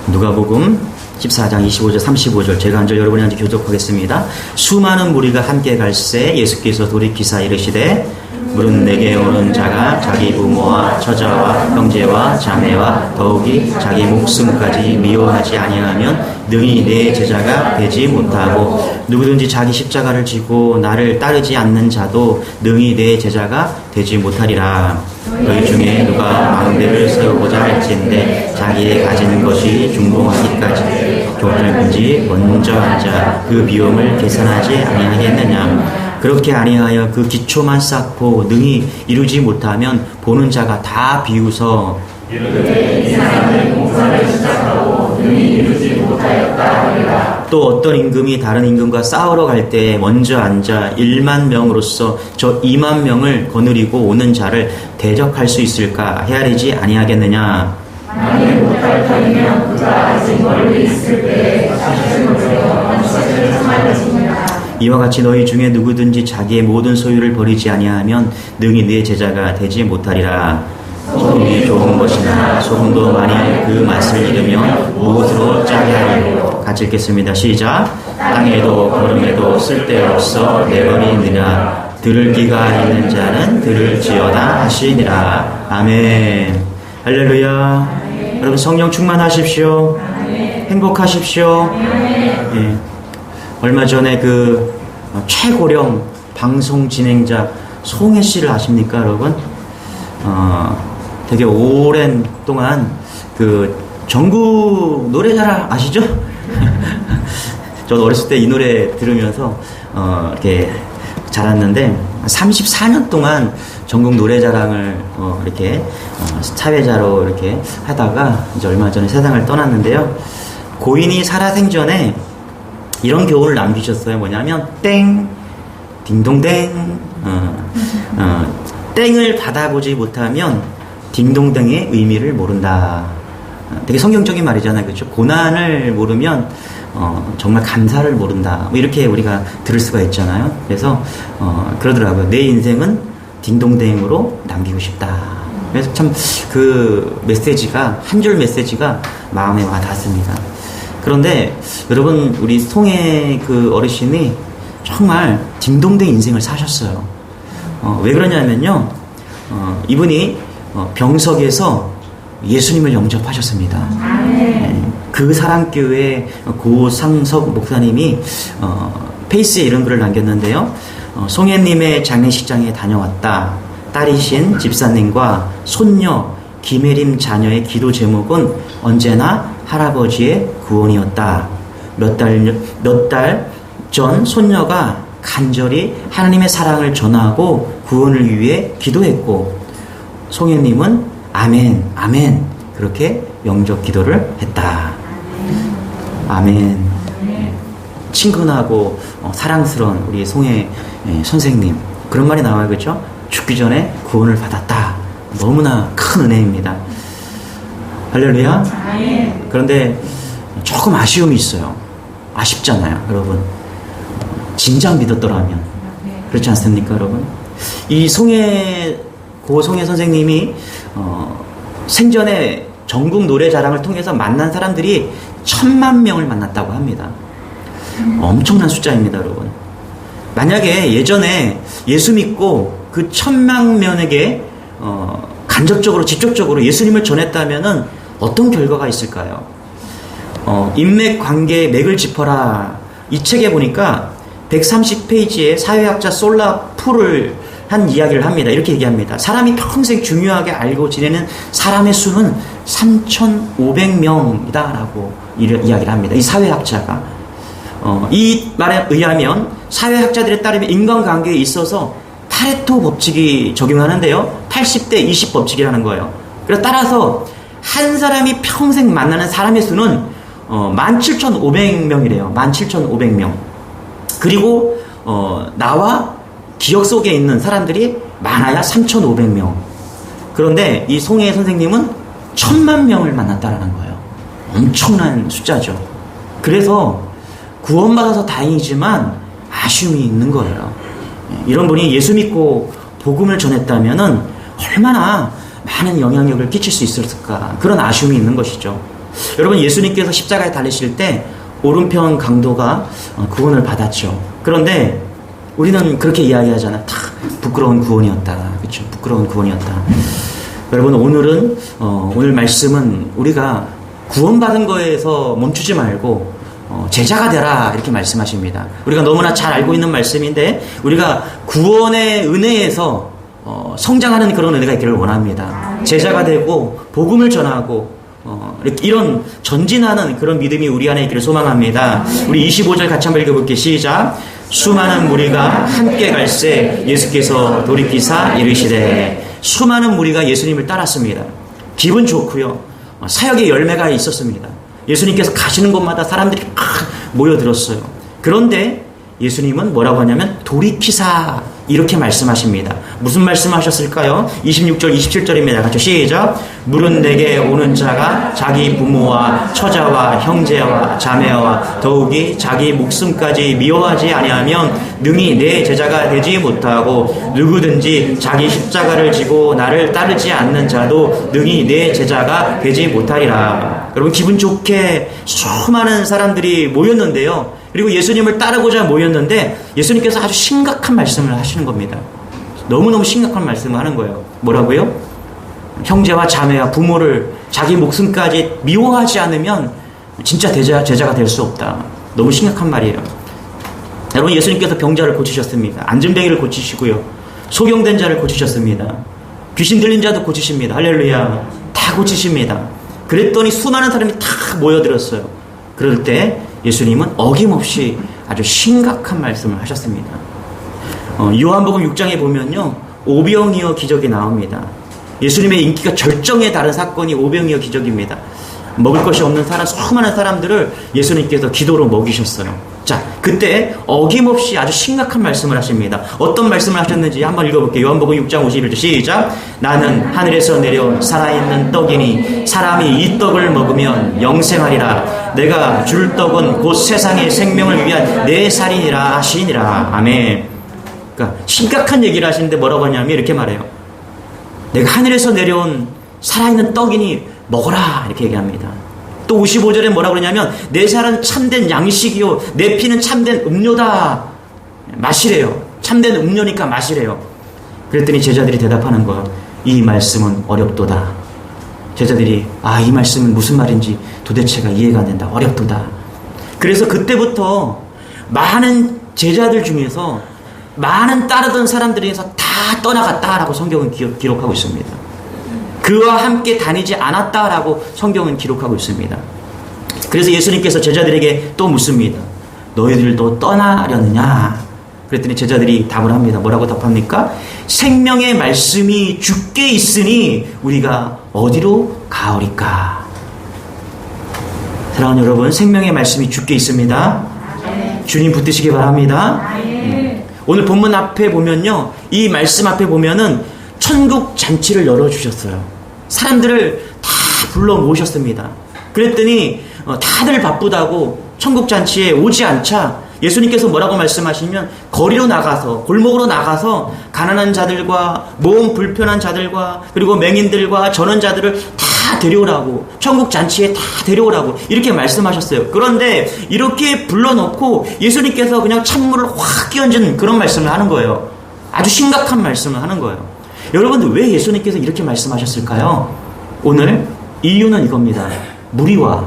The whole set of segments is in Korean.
누가복음 14장 25절 35절 제가 한 절 여러분이 한 절 교독하겠습니다. 수많은 무리가 함께 갈새 예수께서 돌이키사 이르시되 물은 내게 오는 자가 자기 부모와 처자와 형제와 자매와 더욱이 자기 목숨까지 미워하지 아니하면 능히 내 제자가 되지 못하고 누구든지 자기 십자가를 지고 나를 따르지 않는 자도 능히 내 제자가 되지 못하리라. 너희 중에 누가 망대를 세우고자 할진대 자기의 가진 것이 중공하기까지 교훈을든지 먼저 앉아 그 비용을 계산하지 아니하겠느냐. 그렇게 아니하여 그 기초만 쌓고 능히 이루지 못하면 보는 자가 다 비웃어 이르되 이 사람은 공사를 시작하고 능히 이루지 못하였다 하리라. 또 어떤 임금이 다른 임금과 싸우러 갈 때 먼저 앉아 1만 명으로서 저 2만 명을 거느리고 오는 자를 대적할 수 있을까 헤아리지 아니하겠느냐. 만일 못할 터이면 그가 아직 멀리 있을 때에 자신을 들여 원수를 상하여지니라. 이와 같이 너희 중에 누구든지 자기의 모든 소유를 버리지 아니하면 능히 네 제자가 되지 못하리라. 소금이 좋은 것이나 소금도 만일 그 맛을 잃으면 무엇으로 짜게 하리요. 같이 읽겠습니다. 시작. 땅에도 걸음에도 쓸데없어 내버리느냐. 들을 귀가 있는 자는 들을지어다 하시니라. 아멘. 할렐루야. 아멘. 여러분 성령 충만하십시오. 아멘. 행복하십시오. 예. 얼마 전에 그 최고령 방송 진행자 송혜 씨를 아십니까, 여러분? 되게 오랜 동안 그 전국 노래자랑 아시죠? 저도 어렸을 때 이 노래 들으면서 이렇게 자랐는데 34년 동안 전국 노래자랑을 이렇게 사회자로 이렇게 하다가 이제 얼마 전에 세상을 떠났는데요. 고인이 살아생전에 이런 교훈을 남기셨어요. 뭐냐면 땡 딩동댕 땡을 받아보지 못하면 딩동댕의 의미를 모른다. 되게 성경적인 말이잖아요. 그렇죠? 고난을 모르면 정말 감사를 모른다. 뭐 이렇게 우리가 들을 수가 있잖아요. 그래서 그러더라고요. 내 인생은 딩동댕으로 남기고 싶다. 그래서 참 그 메시지가 한 줄 메시지가 마음에 와 닿습니다. 그런데 여러분 우리 송혜 그 어르신이 정말 딩동댕 인생을 사셨어요. 왜 그러냐면요. 이분이 병석에서 예수님을 영접하셨습니다. 네, 그 사랑교회 고상석 목사님이 페이스에 이런 글을 남겼는데요. 송혜님의 장례식장에 다녀왔다. 딸이신 집사님과 손녀 김혜림 자녀의 기도 제목은 언제나 할아버지의 구원이었다. 몇 달 전 손녀가 간절히 하나님의 사랑을 전하고 구원을 위해 기도했고 송혜님은 아멘, 아멘 그렇게 영접 기도를 했다. 아멘. 친근하고 사랑스러운 우리 송혜 선생님 그런 말이 나와요. 그렇죠? 죽기 전에 구원을 받았다. 너무나 큰 은혜입니다. 할렐루야. 그런데 조금 아쉬움이 있어요. 아쉽잖아요, 여러분. 진작 믿었더라면. 그렇지 않습니까, 여러분? 이 고송혜 선생님이 생전에 전국 노래자랑을 통해서 만난 사람들이 1000만 명을 만났다고 합니다. 엄청난 숫자입니다, 여러분. 만약에 예전에 예수 믿고 그 1000만 명에게 간접적으로 직접적으로 예수님을 전했다면은 어떤 결과가 있을까요? 인맥관계의 맥을 짚어라 이 책에 보니까 130페이지에 사회학자 솔라 풀을 한 이야기를 합니다. 이렇게 얘기합니다. 사람이 평생 중요하게 알고 지내는 사람의 수는 3,500명이다 라고 이야기를 합니다. 이 사회학자가 이 말에 의하면 사회학자들에 따르면 인간관계에 있어서 파레토 법칙이 적용하는데요. 80대 20 법칙이라는 거예요. 그래서 따라서 한 사람이 평생 만나는 사람의 수는 17,500명이래요. 17,500명. 그리고 나와 기억 속에 있는 사람들이 많아야 3,500명. 그런데 이 송혜 선생님은 1000만 명을 만났다라는 거예요. 엄청난 숫자죠. 그래서 구원받아서 다행이지만 아쉬움이 있는 거예요. 이런 분이 예수 믿고 복음을 전했다면은 얼마나 많은 영향력을 끼칠 수 있었을까. 그런 아쉬움이 있는 것이죠. 여러분, 예수님께서 십자가에 달리실 때 오른편 강도가 구원을 받았죠. 그런데 우리는 그렇게 이야기하잖아. 다 부끄러운 구원이었다. 그렇죠? 부끄러운 구원이었다. 여러분, 오늘 말씀은 우리가 구원받은 거에서 멈추지 말고 제자가 되라 이렇게 말씀하십니다. 우리가 너무나 잘 알고 있는 말씀인데 우리가 구원의 은혜에서 성장하는 그런 은혜가 있기를 원합니다. 제자가 되고 복음을 전하고 이런 전진하는 그런 믿음이 우리 안에 있기를 소망합니다. 우리 25절 같이 한번 읽어볼게요. 시작. 수많은 무리가 함께 갈새 예수께서 돌이키사 이르시되. 수많은 무리가 예수님을 따랐습니다. 기분 좋고요. 사역의 열매가 있었습니다. 예수님께서 가시는 곳마다 사람들이 막 모여들었어요. 그런데 예수님은 뭐라고 하냐면 돌이키사 이렇게 말씀하십니다. 무슨 말씀하셨을까요? 26절 27절입니다. 같이 시작. 물은 내게 오는 자가 자기 부모와 처자와 형제와 자매와 더욱이 자기 목숨까지 미워하지 아니하면 능히 내 제자가 되지 못하고 누구든지 자기 십자가를 지고 나를 따르지 않는 자도 능히 내 제자가 되지 못하리라. 여러분, 기분 좋게 수많은 사람들이 모였는데요. 그리고 예수님을 따르고자 모였는데 예수님께서 아주 심각한 말씀을 하시는 겁니다. 너무너무 심각한 말씀을 하는 거예요. 뭐라고요? 형제와 자매와 부모를 자기 목숨까지 미워하지 않으면 진짜 제자가 될 수 없다. 너무 심각한 말이에요. 여러분, 예수님께서 병자를 고치셨습니다. 안전뱅이를 고치시고요. 소경된 자를 고치셨습니다. 귀신 들린 자도 고치십니다. 할렐루야. 다 고치십니다. 그랬더니 수많은 사람이 다 모여들었어요. 그럴 때 예수님은 어김없이 아주 심각한 말씀을 하셨습니다. 요한복음 6장에 보면요, 오병이어 기적이 나옵니다. 예수님의 인기가 절정에 달한 사건이 오병이어 기적입니다. 먹을 것이 없는 수많은 사람들을 예수님께서 기도로 먹이셨어요. 자, 그때 어김없이 아주 심각한 말씀을 하십니다. 어떤 말씀을 하셨는지 한번 읽어볼게요. 요한복음 6장 51절 시작. 나는 하늘에서 내려온 살아있는 떡이니 사람이 이 떡을 먹으면 영생하리라. 내가 줄 떡은 곧 세상의 생명을 위한 내 살이니라 하시니라. 아멘. 그러니까 심각한 얘기를 하시는데 뭐라고 하냐면 이렇게 말해요. 내가 하늘에서 내려온 살아있는 떡이니 먹어라 이렇게 얘기합니다. 또 55절에 뭐라고 그러냐면 내 살은 참된 양식이요 내 피는 참된 음료다. 마시래요. 참된 음료니까 마시래요. 그랬더니 제자들이 대답하는 거, 이 말씀은 어렵도다. 제자들이 이 말씀은 무슨 말인지 도대체가 이해가 안 된다. 어렵도다. 그래서 그때부터 많은 제자들 중에서 많은 따르던 사람들 중에서 다 떠나갔다라고 성경은 기록하고 있습니다. 그와 함께 다니지 않았다라고 성경은 기록하고 있습니다. 그래서 예수님께서 제자들에게 또 묻습니다. 너희들도 떠나려느냐? 그랬더니 제자들이 답을 합니다. 뭐라고 답합니까? 생명의 말씀이 주께 있으니 우리가 어디로 가오리까? 사랑하는 여러분, 생명의 말씀이 주께 있습니다. 주님 붙드시기 바랍니다. 오늘 본문 앞에 보면요, 이 말씀 앞에 보면은 천국 잔치를 열어주셨어요. 사람들을 다 불러 모으셨습니다. 그랬더니 다들 바쁘다고 천국 잔치에 오지 않자 예수님께서 뭐라고 말씀하시면 거리로 나가서, 골목으로 나가서 가난한 자들과 몸 불편한 자들과 그리고 맹인들과 전원자들을 다 데려오라고, 천국 잔치에 다 데려오라고 이렇게 말씀하셨어요. 그런데 이렇게 불러놓고 예수님께서 그냥 찬물을 확 끼얹은 그런 말씀을 하는 거예요. 아주 심각한 말씀을 하는 거예요. 여러분들, 왜 예수님께서 이렇게 말씀하셨을까요? 오늘 이유는 이겁니다. 무리와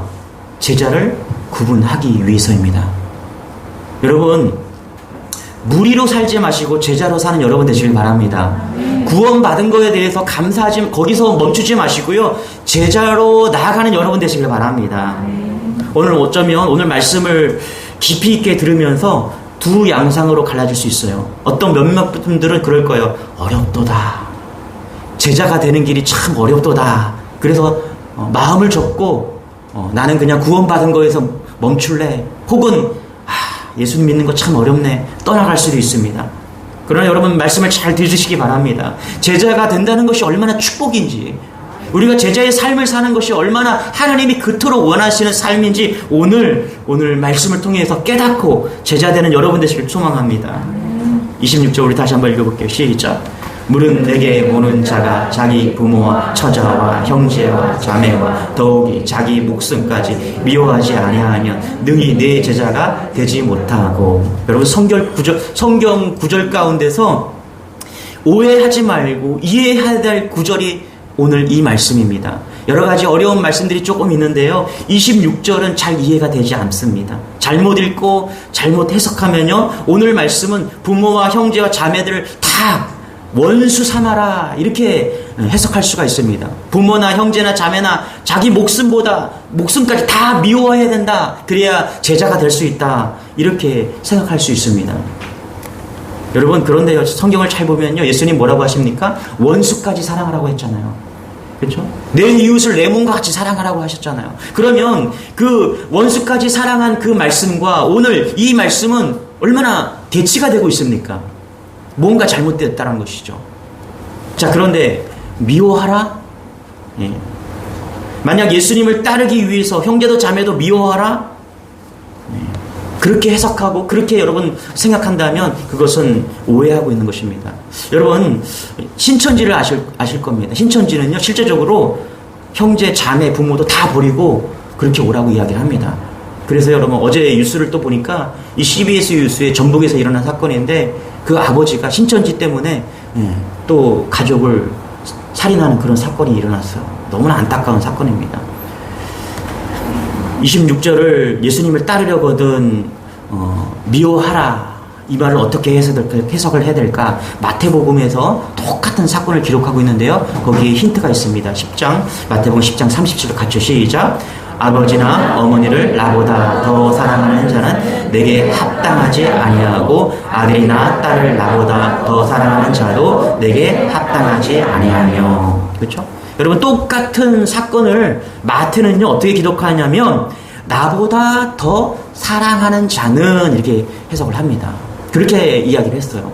제자를 구분하기 위해서입니다. 여러분, 무리로 살지 마시고 제자로 사는 여러분 되시길 바랍니다. 구원받은 거에 대해서 감사하지, 거기서 멈추지 마시고요, 제자로 나아가는 여러분 되시길 바랍니다. 오늘 어쩌면 오늘 말씀을 깊이 있게 들으면서 두 양상으로 갈라질 수 있어요. 어떤 몇몇 분들은 그럴 거예요. 어렵도다. 제자가 되는 길이 참 어렵도다. 그래서 마음을 접고 나는 그냥 구원받은 거에서 멈출래. 혹은 예수님 믿는 거 참 어렵네. 떠나갈 수도 있습니다. 그러나 여러분, 말씀을 잘 들으시기 바랍니다. 제자가 된다는 것이 얼마나 축복인지, 우리가 제자의 삶을 사는 것이 얼마나 하나님이 그토록 원하시는 삶인지 오늘 말씀을 통해서 깨닫고 제자 되는 여러분 되시길 소망합니다. 26절 우리 다시 한번 읽어볼게요. 시작. 물은 내게 오는 자가 자기 부모와 처자와 형제와 자매와 더욱이 자기 목숨까지 미워하지 아니하면 능히 내 제자가 되지 못하고. 여러분 성경 구절 가운데서 오해하지 말고 이해해야 될 구절이 오늘 이 말씀입니다. 여러 가지 어려운 말씀들이 조금 있는데요. 26절은 잘 이해가 되지 않습니다. 잘못 읽고 잘못 해석하면요, 오늘 말씀은 부모와 형제와 자매들을 다 원수 삼아라 이렇게 해석할 수가 있습니다. 부모나 형제나 자매나 자기 목숨까지 다 미워해야 된다. 그래야 제자가 될 수 있다. 이렇게 생각할 수 있습니다. 여러분, 그런데요, 성경을 잘 보면요, 예수님 뭐라고 하십니까? 원수까지 사랑하라고 했잖아요. 그렇죠? 내 이웃을 내 몸과 같이 사랑하라고 하셨잖아요. 그러면 그 원수까지 사랑한 그 말씀과 오늘 이 말씀은 얼마나 대치가 되고 있습니까? 뭔가 잘못되었다는 것이죠. 자, 그런데 미워하라? 예. 만약 예수님을 따르기 위해서 형제도 자매도 미워하라? 예. 그렇게 해석하고 그렇게 여러분 생각한다면 그것은 오해하고 있는 것입니다. 여러분, 신천지를 아실 겁니다. 신천지는요, 실제적으로 형제, 자매, 부모도 다 버리고 그렇게 오라고 이야기를 합니다. 그래서 여러분, 어제 뉴스를 또 보니까 이 CBS 뉴스에 전북에서 일어난 사건인데 그 아버지가 신천지 때문에 또 가족을 살인하는 그런 사건이 일어났어요. 너무나 안타까운 사건입니다. 26절을 예수님을 따르려거든 미워하라, 이 말을 어떻게 해석을 해야 될까? 마태복음에서 똑같은 사건을 기록하고 있는데요, 거기에 힌트가 있습니다. 마태복음 10장 37절 같이 시작. 아버지나 어머니를 나보다 더 사랑하는 자는 내게 합당하지 아니하고 아들이나 딸을 나보다 더 사랑하는 자도 내게 합당하지 아니하며. 그렇죠? 여러분, 똑같은 사건을 마태는요 어떻게 기록하냐면 나보다 더 사랑하는 자는 이렇게 해석을 합니다. 그렇게 이야기를 했어요.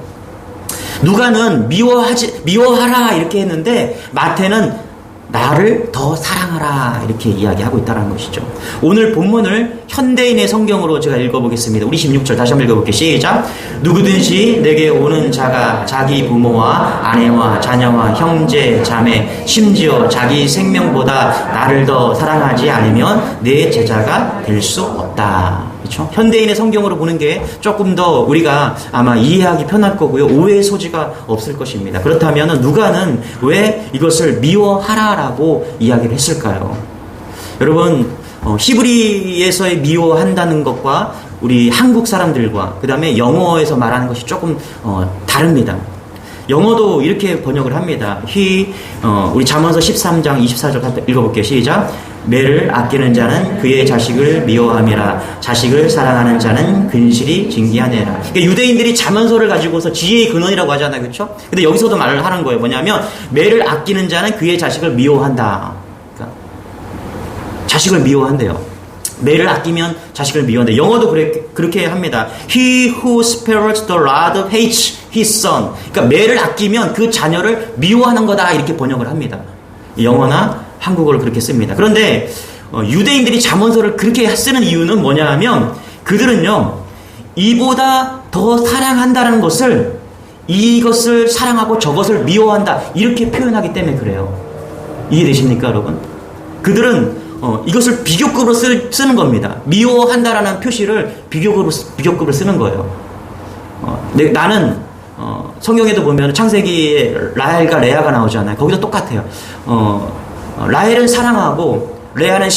누가는 미워하라 이렇게 했는데 마태는 나를 더 사랑하라 이렇게 이야기하고 있다는 것이죠. 오늘 본문을 현대인의 성경으로 제가 읽어보겠습니다. 우리 16절 다시 한번 읽어볼게요. 시작. 누구든지 내게 오는 자가 자기 부모와 아내와 자녀와 형제 자매 심지어 자기 생명보다 나를 더 사랑하지 않으면 내 제자가 될 수 없다. 그렇죠? 현대인의 성경으로 보는 게 조금 더 우리가 아마 이해하기 편할 거고요, 오해의 소지가 없을 것입니다. 그렇다면 누가는 왜 이것을 미워하라라고 이야기를 했을까요? 여러분, 히브리에서의 미워한다는 것과 우리 한국 사람들과 그 다음에 영어에서 말하는 것이 조금 다릅니다. 영어도 이렇게 번역을 합니다. 우리 잠언서 13장 24절 읽어볼게요. 시작. 매를 아끼는 자는 그의 자식을 미워함이라 자식을 사랑하는 자는 근실이 징기하네라. 그러니까 유대인들이 잠언서를 가지고서 지혜의 근원이라고 하잖아요. 그렇죠? 근데 여기서도 말을 하는 거예요. 뭐냐면 매를 아끼는 자는 그의 자식을 미워한다. 그러니까 자식을 미워한대요. 매를 아끼면 자식을 미워한다. 영어도 그렇게 합니다. He who spares the rod hates his son. 그러니까 매를 아끼면 그 자녀를 미워하는 거다 이렇게 번역을 합니다. 영어나 한국어를 그렇게 씁니다. 그런데 유대인들이 잠언서를 그렇게 쓰는 이유는 뭐냐 하면 그들은요 이보다 더 사랑한다는 것을 이것을 사랑하고 저것을 미워한다 이렇게 표현하기 때문에 그래요. 이해되십니까 여러분? 그들은 이것을 비교급으로 쓰는 겁니다. 미워한다라는 표시를 비교급으로 쓰는 거예요. 나는 성경에도 보면 창세기에 라헬과 레아가 나오잖아요. 거기도 똑같아요. 라헬은 사랑하고 레아는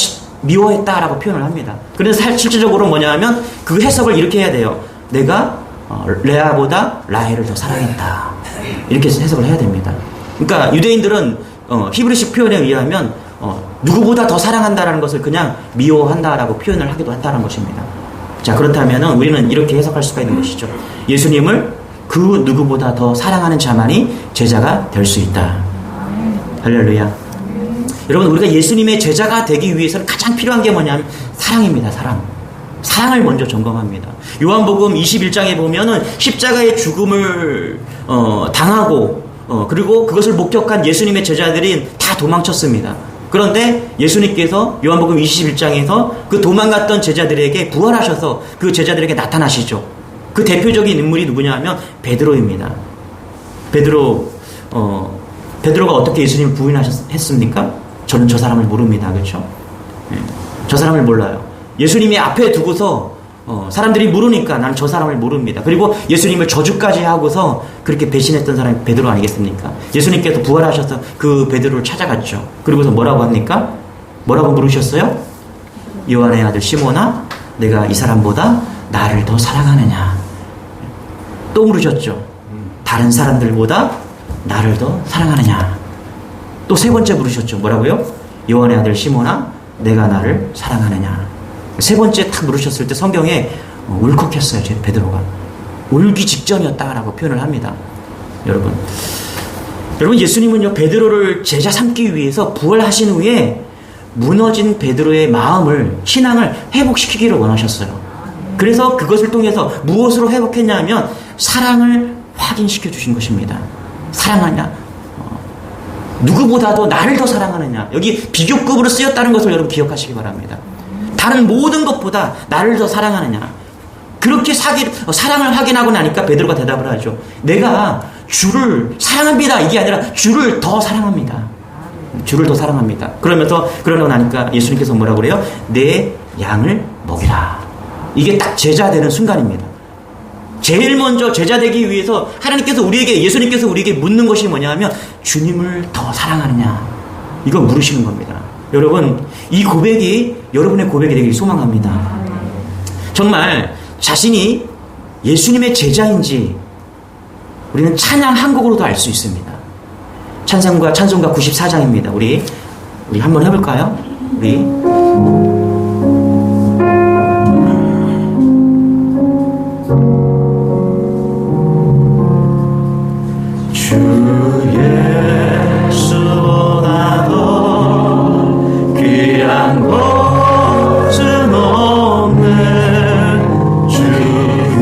미워했다라고 표현을 합니다. 그래서 실질적으로 뭐냐 하면 그 해석을 이렇게 해야 돼요. 내가 레아보다 라헬을 더 사랑했다. 이렇게 해석을 해야 됩니다. 그러니까 유대인들은 히브리식 표현에 의하면 누구보다 더 사랑한다라는 것을 그냥 미워한다라고 표현을 하기도 한다는 것입니다. 자, 그렇다면 우리는 이렇게 해석할 수가 있는 것이죠. 예수님을 그 누구보다 더 사랑하는 자만이 제자가 될 수 있다. 할렐루야. 여러분, 우리가 예수님의 제자가 되기 위해서는 가장 필요한 게 뭐냐면 사랑입니다. 사랑을 먼저 점검합니다. 요한복음 21장에 보면은 십자가의 죽음을 당하고 그리고 그것을 목격한 예수님의 제자들이 다 도망쳤습니다. 그런데 예수님께서 요한복음 21장에서 그 도망갔던 제자들에게 부활하셔서 그 제자들에게 나타나시죠. 그 대표적인 인물이 누구냐 하면 베드로입니다. 베드로 베드로가 어떻게 예수님을 부인했습니까? 저는 저 사람을 모릅니다. 그렇죠? 예, 저 사람을 몰라요. 예수님이 앞에 두고서 사람들이 물으니까 나는 저 사람을 모릅니다. 그리고 예수님을 저주까지 하고서 그렇게 배신했던 사람이 베드로 아니겠습니까? 예수님께서 부활하셔서 그 베드로를 찾아갔죠. 그리고서 뭐라고 합니까? 뭐라고 물으셨어요? 요한의 아들 시몬아, 내가 이 사람보다 나를 더 사랑하느냐? 또 물으셨죠. 다른 사람들보다 나를 더 사랑하느냐? 또 세 번째 물으셨죠. 뭐라고요? 요한의 아들 시몬아, 내가 나를 사랑하느냐? 세 번째 딱 물으셨을 때 성경에 울컥했어요. 제 베드로가 울기 직전이었다라고 표현을 합니다. 여러분 예수님은요 베드로를 제자 삼기 위해서 부활하신 후에 무너진 베드로의 마음을, 신앙을 회복시키기를 원하셨어요. 그래서 그것을 통해서 무엇으로 회복했냐면 사랑을 확인시켜 주신 것입니다. 사랑하냐? 누구보다도 나를 더 사랑하느냐? 여기 비교급으로 쓰였다는 것을 여러분 기억하시기 바랍니다. 다른 모든 것보다 나를 더 사랑하느냐? 그렇게 사랑을 확인하고 나니까 베드로가 대답을 하죠. 내가 주를 사랑합니다. 이게 아니라 주를 더 사랑합니다. 주를 더 사랑합니다. 그러고 나니까 예수님께서 뭐라고 그래요? 내 양을 먹이라. 이게 딱 제자 되는 순간입니다. 제일 먼저 제자 되기 위해서 예수님께서 우리에게 묻는 것이 뭐냐면 주님을 더 사랑하느냐? 이거 물으시는 겁니다. 여러분, 이 고백이 여러분의 고백이 되길 소망합니다. 정말 자신이 예수님의 제자인지 우리는 찬양 한 곡으로도 알 수 있습니다. 찬송가 94장입니다. 우리 한번 해볼까요? 주 예수보다도 귀한 것은 없는 주의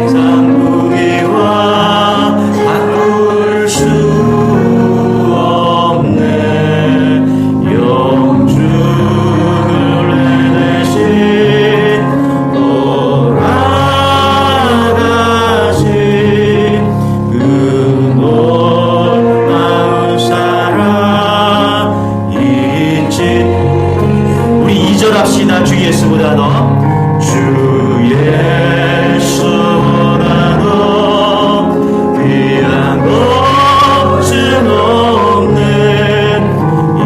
상무기와 바꿀 수 없는 영주를 내대신 돌아가신 그 놀라운 사랑 있지. 우리 2절 합시다. 주 예수보다도 주 예수보다도 귀한 것은 없는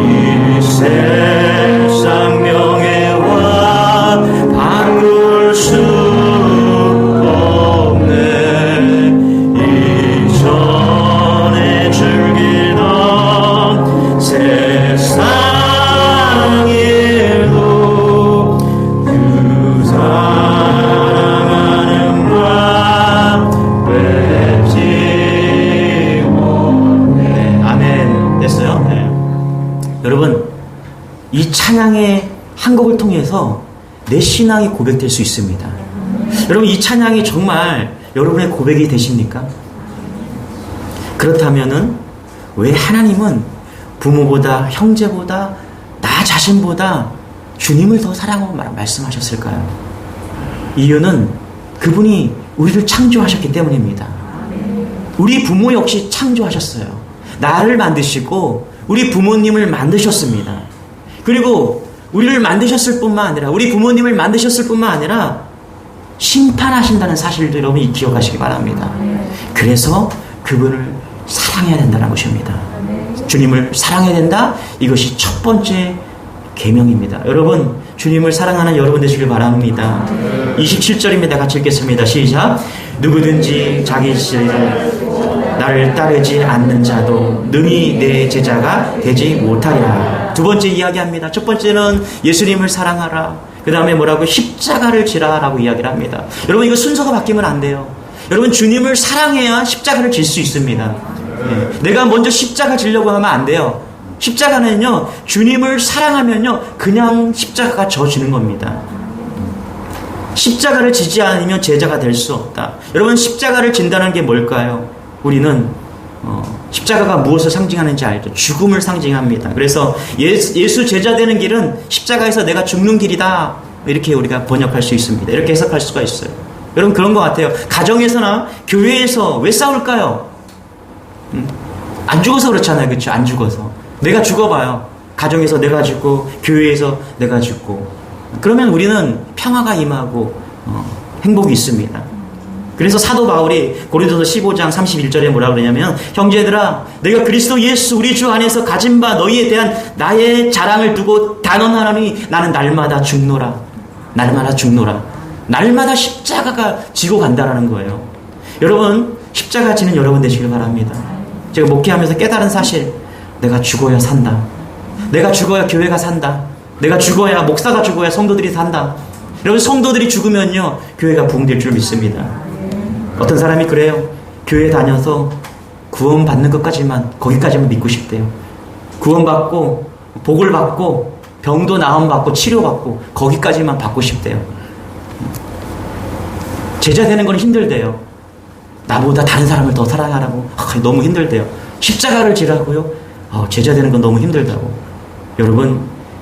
이 세상 명예와 바꿀 수 없는 이전에 즐기던 세상 일도 그 사랑하는 마 뵙지 못해. 아멘. 됐어요? 네. 여러분, 이 찬양의 한 곡을 통해서 내 신앙이 고백될 수 있습니다. 여러분, 이 찬양이 정말 여러분의 고백이 되십니까? 그렇다면은 왜 하나님은 부모보다, 형제보다, 나 자신보다 주님을 더 사랑하고 말씀하셨을까요? 이유는 그분이 우리를 창조하셨기 때문입니다. 우리 부모 역시 창조하셨어요. 나를 만드시고 우리 부모님을 만드셨습니다. 그리고 우리를 만드셨을 뿐만 아니라, 우리 부모님을 만드셨을 뿐만 아니라 심판하신다는 사실도 여러분이 기억하시기 바랍니다. 그래서 그분을 사랑해야 된다는 것입니다. 주님을 사랑해야 된다. 이것이 첫 번째 계명입니다. 여러분, 주님을 사랑하는 여러분 되시길 바랍니다. 27절입니다. 같이 읽겠습니다. 시작. 누구든지 자기 스스로 나를 따르지 않는 자도 능히 내 제자가 되지 못하리라. 두 번째 이야기합니다. 첫 번째는 예수님을 사랑하라. 그 다음에 뭐라고? 십자가를 지라라고 이야기를 합니다. 여러분, 이거 순서가 바뀌면 안 돼요. 여러분, 주님을 사랑해야 십자가를 질 수 있습니다. 네. 내가 먼저 십자가 지려고 하면 안 돼요. 십자가는요, 주님을 사랑하면요, 그냥 십자가가 져지는 겁니다. 십자가를 지지 않으면 제자가 될 수 없다. 여러분, 십자가를 진다는 게 뭘까요? 우리는 십자가가 무엇을 상징하는지 알죠? 죽음을 상징합니다. 그래서 예수 제자 되는 길은 십자가에서 내가 죽는 길이다. 이렇게 우리가 번역할 수 있습니다. 이렇게 해석할 수가 있어요. 여러분, 그런 것 같아요. 가정에서나 교회에서 왜 싸울까요? 안 죽어서 그렇잖아요. 그렇죠? 안 죽어서. 내가 죽어봐요. 가정에서 내가 죽고 교회에서 내가 죽고 그러면 우리는 평화가 임하고 행복이 있습니다. 그래서 사도 바울이 고린도서 15장 31절에 뭐라 그러냐면 형제들아 내가 그리스도 예수 우리 주 안에서 가진 바 너희에 대한 나의 자랑을 두고 단언하노니 나는 날마다 죽노라. 날마다 죽노라. 날마다 십자가가 지고 간다라는 거예요. 여러분 십자가 지는 여러분 되시길 바랍니다. 제가 목회하면서 깨달은 사실 내가 죽어야 산다. 내가 죽어야 교회가 산다. 내가 죽어야 목사가 죽어야 성도들이 산다. 여러분 성도들이 죽으면요 교회가 부흥될 줄 믿습니다. 어떤 사람이 그래요. 교회 다녀서 구원받는 것까지만 거기까지만 믿고 싶대요. 구원받고 복을 받고 병도 나음받고 치료받고 거기까지만 받고 싶대요. 제자 되는 건 힘들대요. 나보다 다른 사람을 더 사랑하라고 너무 힘들대요. 십자가를 지라고요. 제자 되는 건 너무 힘들다고. 여러분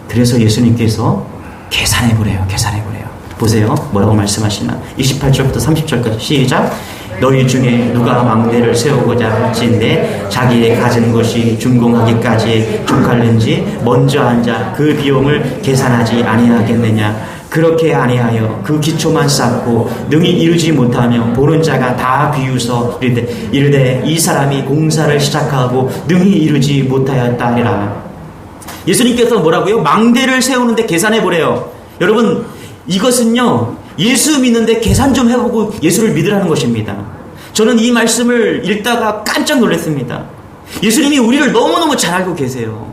그래서 예수님께서 계산해보래요. 계산해보래요. 보세요. 뭐라고 말씀하시나. 28절부터 30절까지 시작. 너희 중에 누가 망대를 세우고자 할진대 자기의 가진 것이 준공하기까지 족할는지 먼저 앉아 그 비용을 계산하지 아니하겠느냐. 그렇게 아니하여 그 기초만 쌓고 능히 이루지 못하며 보는 자가 다 비웃어 이르되 이 사람이 공사를 시작하고 능히 이루지 못하였다 하리라. 예수님께서 뭐라고요? 망대를 세우는데 계산해보래요. 여러분 이것은요 예수 믿는데 계산 좀 해보고 예수를 믿으라는 것입니다. 저는 이 말씀을 읽다가 깜짝 놀랐습니다. 예수님이 우리를 너무너무 잘 알고 계세요.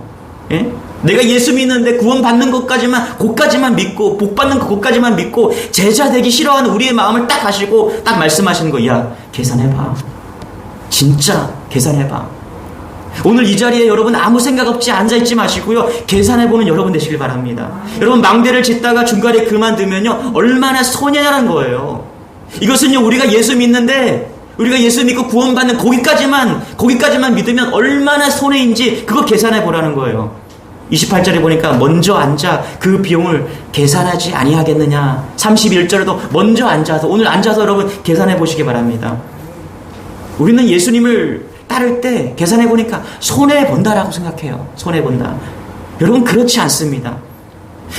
예? 내가 예수 믿는데 구원받는 것까지만 믿고 복받는 것까지만 믿고 제자 되기 싫어하는 우리의 마음을 딱 아시고 딱 말씀하시는 거야. 야 계산해봐. 진짜 계산해봐. 오늘 이 자리에 여러분 아무 생각 없이 앉아있지 마시고요. 계산해보는 여러분 되시길 바랍니다. 여러분 망대를 짓다가 중간에 그만두면요 얼마나 손해라는 거예요. 이것은요 우리가 예수 믿는데 우리가 예수 믿고 구원받는 거기까지만 믿으면 얼마나 손해인지 그거 계산해보라는 거예요. 28절에 보니까 먼저 앉아 그 비용을 계산하지 아니하겠느냐. 31절에도 먼저 앉아서 오늘 앉아서 여러분 계산해보시기 바랍니다. 우리는 예수님을 따를 때 계산해보니까 손해본다라고 생각해요. 손해본다. 여러분 그렇지 않습니다.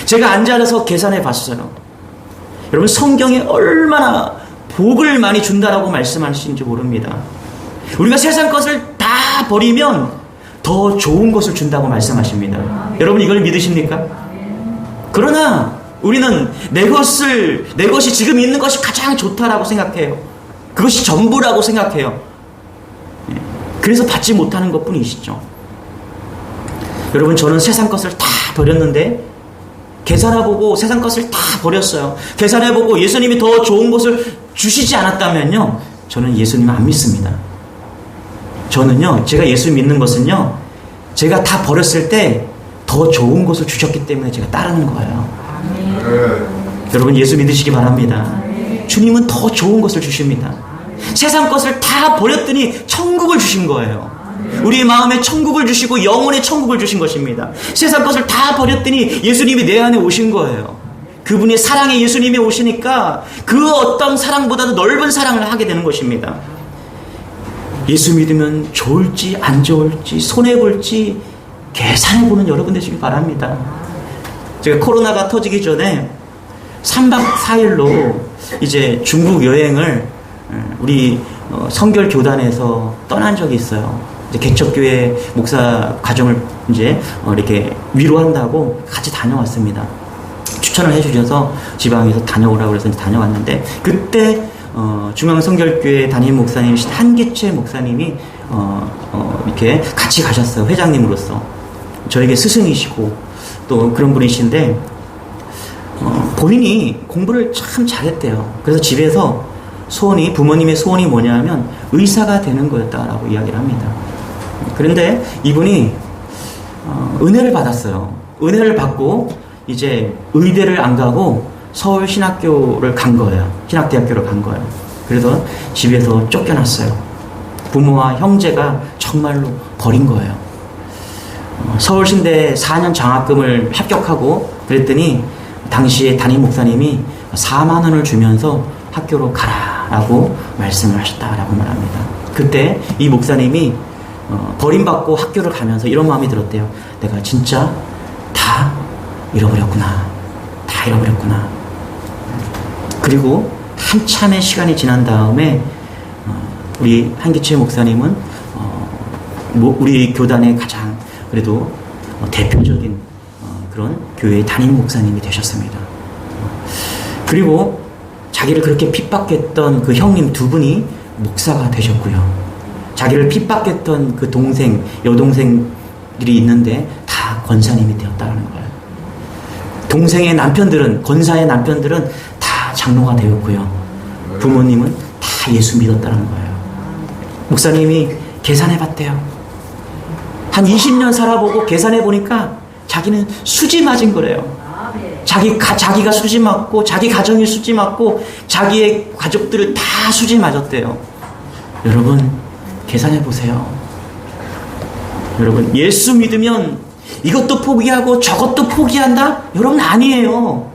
제가 앉아서 계산해봤어요. 여러분 성경에 얼마나 복을 많이 준다라고 말씀하시는지 모릅니다. 우리가 세상 것을 다 버리면 더 좋은 것을 준다고 말씀하십니다. 여러분 이걸 믿으십니까? 그러나 우리는 내 것이 지금 있는 것이 가장 좋다라고 생각해요. 그것이 전부라고 생각해요. 그래서 받지 못하는 것 뿐이시죠. 여러분 저는 세상 것을 다 버렸는데 계산해보고 세상 것을 다 버렸어요. 계산해보고 예수님이 더 좋은 것을 주시지 않았다면요 저는 예수님을 안 믿습니다. 저는요 제가 예수 믿는 것은요 제가 다 버렸을 때 더 좋은 것을 주셨기 때문에 제가 따르는 거예요. 여러분 예수 믿으시기 바랍니다. 주님은 더 좋은 것을 주십니다. 세상 것을 다 버렸더니 천국을 주신 거예요. 우리의 마음에 천국을 주시고 영혼의 천국을 주신 것입니다. 세상 것을 다 버렸더니 예수님이 내 안에 오신 거예요. 그분의 사랑에 예수님이 오시니까 그 어떤 사랑보다도 넓은 사랑을 하게 되는 것입니다. 예수 믿으면 좋을지 안 좋을지 손해볼지 계산해보는 여러분 되시길 바랍니다. 제가 코로나가 터지기 전에 3박 4일로 이제 중국 여행을 우리 성결교단에서 떠난 적이 있어요. 이제 개척교회 목사 가정을 이제 이렇게 위로한다고 같이 다녀왔습니다. 추천을 해주셔서 지방에서 다녀오라고 해서 다녀왔는데 그때 중앙성결교회 담임 목사님이신 한기채 목사님이 이렇게 같이 가셨어요. 회장님으로서 저에게 스승이시고 또 그런 분이신데 본인이 공부를 참 잘했대요. 그래서 집에서 부모님의 소원이 뭐냐면 의사가 되는 거였다라고 이야기를 합니다. 그런데 이분이 은혜를 받았어요. 은혜를 받고 이제 의대를 안 가고 서울 신학교를 간 거예요. 신학대학교를 간 거예요. 그래서 집에서 쫓겨났어요. 부모와 형제가 정말로 버린 거예요. 서울신대 4년 장학금을 합격하고 그랬더니 당시에 담임 목사님이 4만 원을 주면서 학교로 가라라고 말씀을 하셨다라고 말합니다. 그때 이 목사님이 버림받고 학교를 가면서 이런 마음이 들었대요. 내가 진짜 다 잃어버렸구나. 다 잃어버렸구나. 그리고 한참의 시간이 지난 다음에 우리 한기채 목사님은 우리 교단의 가장 그래도 대표적인 그런 교회의 담임 목사님이 되셨습니다. 그리고 자기를 그렇게 핍박했던 그 형님 두 분이 목사가 되셨고요. 자기를 핍박했던 그 동생, 여동생들이 있는데 다 권사님이 되었다는 거예요. 동생의 남편들은, 권사의 남편들은 다 장로가 되었고요. 부모님은 다 예수 믿었다는 거예요. 목사님이 계산해봤대요. 한 20년 살아보고 계산해보니까 자기는 수지 맞은 거래요. 자기가 수지 맞고, 자기 가정이 수지 맞고, 자기의 가족들을 다 수지 맞았대요. 여러분, 계산해보세요. 여러분, 예수 믿으면 이것도 포기하고 저것도 포기한다? 여러분, 아니에요.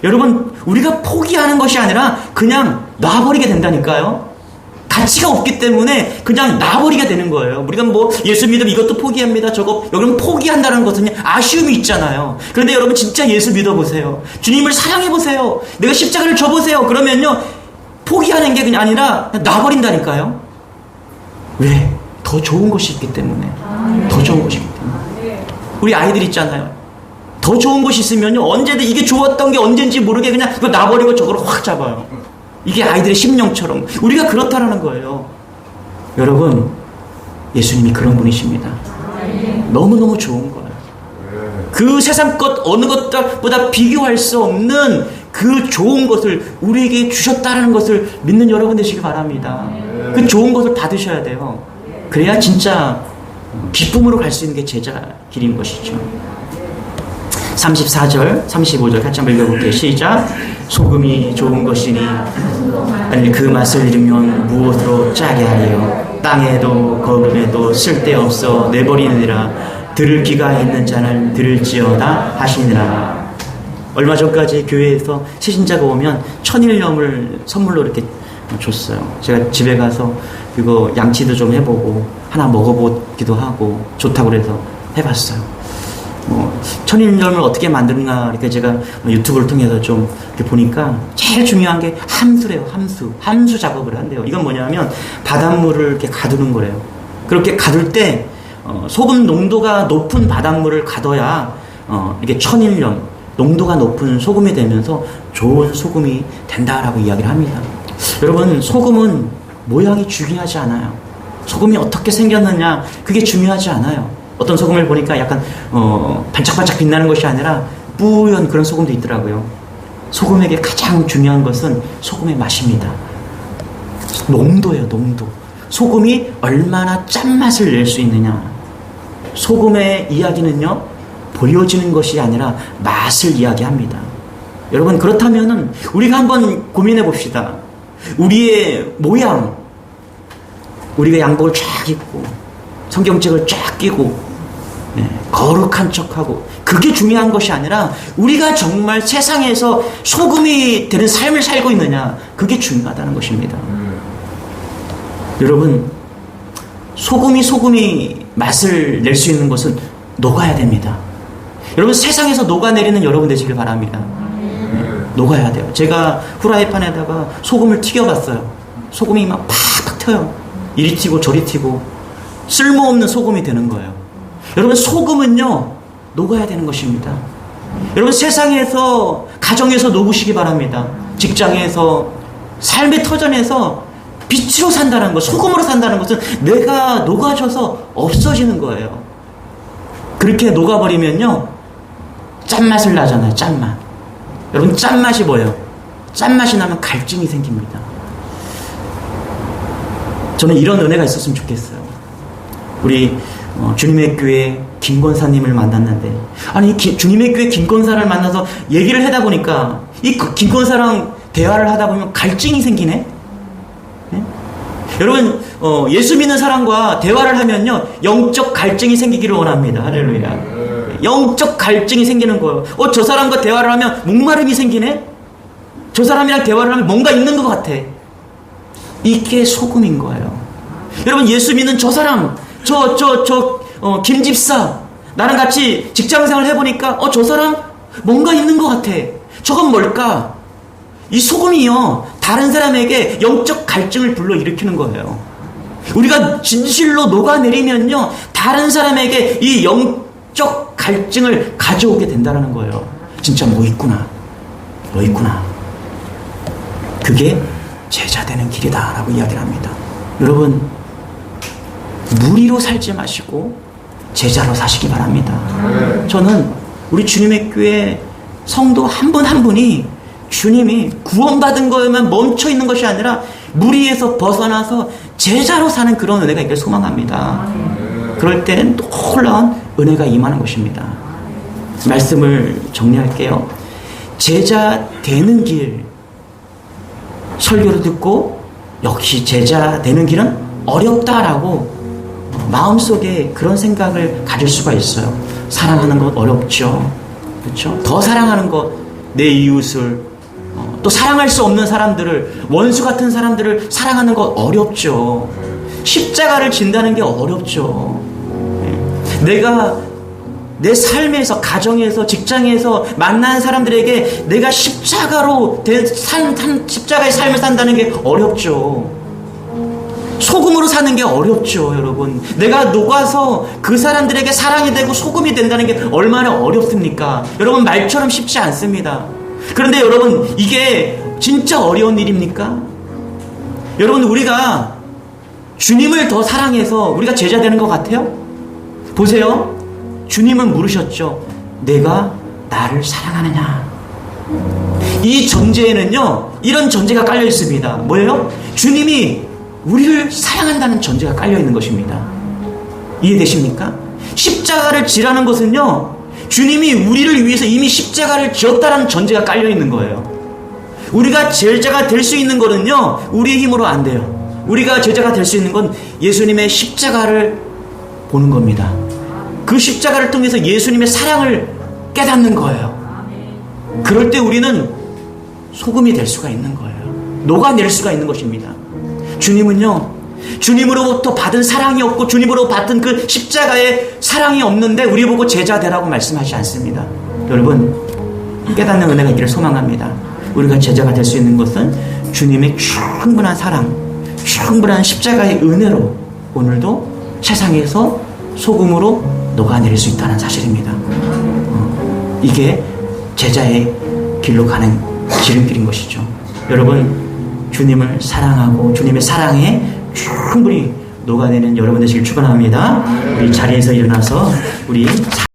여러분, 우리가 포기하는 것이 아니라 그냥 놔버리게 된다니까요. 가치가 없기 때문에 그냥 놔버리게 되는 거예요. 우리가 뭐 예수 믿으면 이것도 포기합니다. 저거 여러분 포기한다는 것은 아쉬움이 있잖아요. 그런데 여러분 진짜 예수 믿어보세요. 주님을 사랑해보세요. 내가 십자가를 져보세요. 그러면요 포기하는 게 그냥 아니라 놔버린다니까요. 왜? 더 좋은 것이 있기 때문에. 더 좋은 것이 있기 때문에. 우리 아이들 있잖아요. 더 좋은 것이 있으면요 언제든 이게 좋았던 게 언젠지 모르게 그냥 그거 놔버리고 저거를 확 잡아요. 이게 아이들의 심령처럼 우리가 그렇다라는 거예요. 여러분, 예수님이 그런 분이십니다. 너무너무 좋은 거예요. 그 세상 것 어느 것보다 비교할 수 없는 그 좋은 것을 우리에게 주셨다는 것을 믿는 여러분 되시기 바랍니다. 그 좋은 것을 받으셔야 돼요. 그래야 진짜 기쁨으로 갈 수 있는 게 제자 길인 것이죠. 34절, 35절 같이 한번 읽어볼게요. 시작. 소금이 좋은 것이니 아니 그 맛을 잃으면 무엇으로 짜게 하리요. 땅에도 거름에도 쓸데없어 내버리느니라. 들을 귀가 있는 자는 들을지어다 하시니라. 얼마 전까지 교회에서 새신자가 오면 천일염을 선물로 이렇게 줬어요. 제가 집에 가서 그거 양치도 좀 해보고 하나 먹어보기도 하고 좋다고 그래서 해봤어요. 천일염을 어떻게 만드는가 이렇게 제가 유튜브를 통해서 좀 이렇게 보니까 제일 중요한 게 함수래요. 함수 작업을 한대요. 이건 뭐냐면 바닷물을 이렇게 가두는 거래요. 그렇게 가둘 때 소금 농도가 높은 바닷물을 가둬야 이게 천일염 농도가 높은 소금이 되면서 좋은 소금이 된다라고 이야기를 합니다. 여러분, 소금은 모양이 중요하지 않아요. 소금이 어떻게 생겼느냐 그게 중요하지 않아요. 어떤 소금을 보니까 약간 반짝반짝 빛나는 것이 아니라 뿌연 그런 소금도 있더라고요. 소금에게 가장 중요한 것은 소금의 맛입니다. 농도예요. 농도. 소금이 얼마나 짠맛을 낼 수 있느냐. 소금의 이야기는요 보여지는 것이 아니라 맛을 이야기합니다. 여러분, 그렇다면은 우리가 한번 고민해 봅시다. 우리의 모양, 우리가 양복을 쫙 입고 성경책을 쫙 끼고 거룩한 척하고 그게 중요한 것이 아니라 우리가 정말 세상에서 소금이 되는 삶을 살고 있느냐 그게 중요하다는 것입니다. 여러분, 소금이 맛을 낼 수 있는 것은 녹아야 됩니다. 여러분, 세상에서 녹아내리는 여러분 되시길 바랍니다. 녹아야 돼요. 제가 후라이팬에다가 소금을 튀겨봤어요. 소금이 막 팍팍 튀어요. 이리 튀고 저리 튀고 쓸모없는 소금이 되는 거예요. 여러분, 소금은요 녹아야 되는 것입니다. 여러분, 세상에서 가정에서 녹으시기 바랍니다. 직장에서 삶의 터전에서 빛으로 산다는 것, 소금으로 산다는 것은 내가 녹아져서 없어지는 거예요. 그렇게 녹아버리면요 짠맛을 나잖아요. 짠맛. 여러분, 짠맛이 뭐예요? 짠맛이 나면 갈증이 생깁니다. 저는 이런 은혜가 있었으면 좋겠어요. 우리 주님의 교회 김권사님을 만났는데, 아니 주님의 교회 김권사를 만나서 얘기를 하다 보니까 이 김권사랑 대화를 하다 보면 갈증이 생기네. 네? 여러분, 예수 믿는 사람과 대화를 하면요 영적 갈증이 생기기를 원합니다. 할렐루야. 영적 갈증이 생기는 거예요. 저 사람과 대화를 하면 목마름이 생기네. 저 사람이랑 대화를 하면 뭔가 있는 것 같아. 이게 소금인 거예요. 여러분, 예수 믿는 저 사람 김 집사, 나랑 같이 직장생활 해보니까, 저 사람 뭔가 있는 것 같아. 저건 뭘까? 이 소금이요, 다른 사람에게 영적 갈증을 불러일으키는 거예요. 우리가 진실로 녹아내리면요, 다른 사람에게 이 영적 갈증을 가져오게 된다는 거예요. 진짜 뭐 있구나. 그게 제자 되는 길이다라고 이야기를 합니다. 여러분, 무리로 살지 마시고 제자로 사시기 바랍니다. 저는 우리 주님의 교회 성도 한 분 한 분이 주님이 구원받은 거에만 멈춰 있는 것이 아니라 무리에서 벗어나서 제자로 사는 그런 은혜가 있길 소망합니다. 그럴 때는 놀라운 은혜가 임하는 것입니다. 말씀을 정리할게요. 제자 되는 길, 설교를 듣고 역시 제자 되는 길은 어렵다라고 마음속에 그런 생각을 가질 수가 있어요. 사랑하는 것 어렵죠. 그렇죠? 더 사랑하는 것, 내 이웃을, 또 사랑할 수 없는 사람들을, 원수 같은 사람들을 사랑하는 것 어렵죠. 십자가를 진다는 게 어렵죠. 내가 내 삶에서, 가정에서, 직장에서 만난 사람들에게 내가 십자가로 십자가의 삶을 산다는 게 어렵죠. 소금으로 사는 게 어렵죠, 여러분. 내가 녹아서 그 사람들에게 사랑이 되고 소금이 된다는 게 얼마나 어렵습니까? 여러분, 말처럼 쉽지 않습니다. 그런데 여러분, 이게 진짜 어려운 일입니까? 여러분, 우리가 주님을 더 사랑해서 우리가 제자 되는 것 같아요? 보세요. 주님은 물으셨죠. 내가 나를 사랑하느냐? 이 전제에는요, 이런 전제가 깔려 있습니다. 뭐예요? 주님이 우리를 사랑한다는 전제가 깔려 있는 것입니다. 이해되십니까? 십자가를 지라는 것은요, 주님이 우리를 위해서 이미 십자가를 지었다는 전제가 깔려 있는 거예요. 우리가 제자가 될 수 있는 것은요, 우리의 힘으로 안 돼요. 우리가 제자가 될 수 있는 건 예수님의 십자가를 보는 겁니다. 그 십자가를 통해서 예수님의 사랑을 깨닫는 거예요. 그럴 때 우리는 소금이 될 수가 있는 거예요. 녹아낼 수가 있는 것입니다. 주님은요, 주님으로부터 받은 사랑이 없고 주님으로 받은 그 십자가의 사랑이 없는데 우리 보고 제자 되라고 말씀하지 않습니다. 여러분, 깨닫는 은혜가 있기를 소망합니다. 우리가 제자가 될 수 있는 것은 주님의 충분한 사랑, 충분한 십자가의 은혜로 오늘도 세상에서 소금으로 녹아내릴 수 있다는 사실입니다. 이게 제자의 길로 가는 지름길인 것이죠. 여러분, 주님을 사랑하고 주님의 사랑에 충분히 녹아내는 여러분 되시길 축원합니다. 우리 자리에서 일어나서 우리